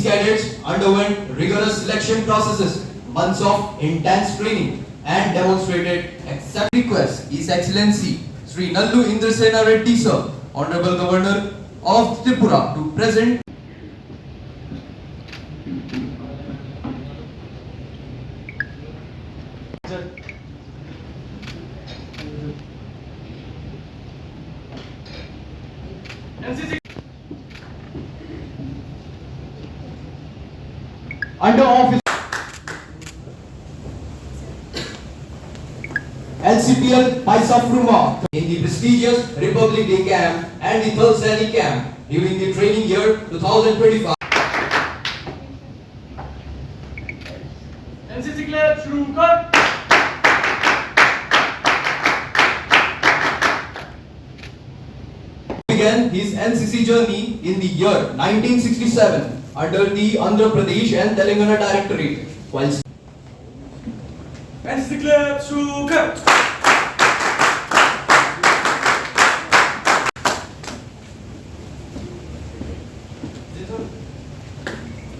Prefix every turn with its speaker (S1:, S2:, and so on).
S1: These cadets underwent rigorous selection processes, months of intense training, and demonstrated accept requests. His Excellency Sri Nallu Indrasena Reddy Sir, Honorable Governor of Tripura, to present. Under office LCPL Paisa in the prestigious Republic Day Camp and the Thalsani Camp during the training year 2025.
S2: NCC clap shuru kar.
S1: Began his NCC journey in the year 1967 under the Andhra Pradesh and Telangana Directorate. While
S2: NCC clap shuru kar.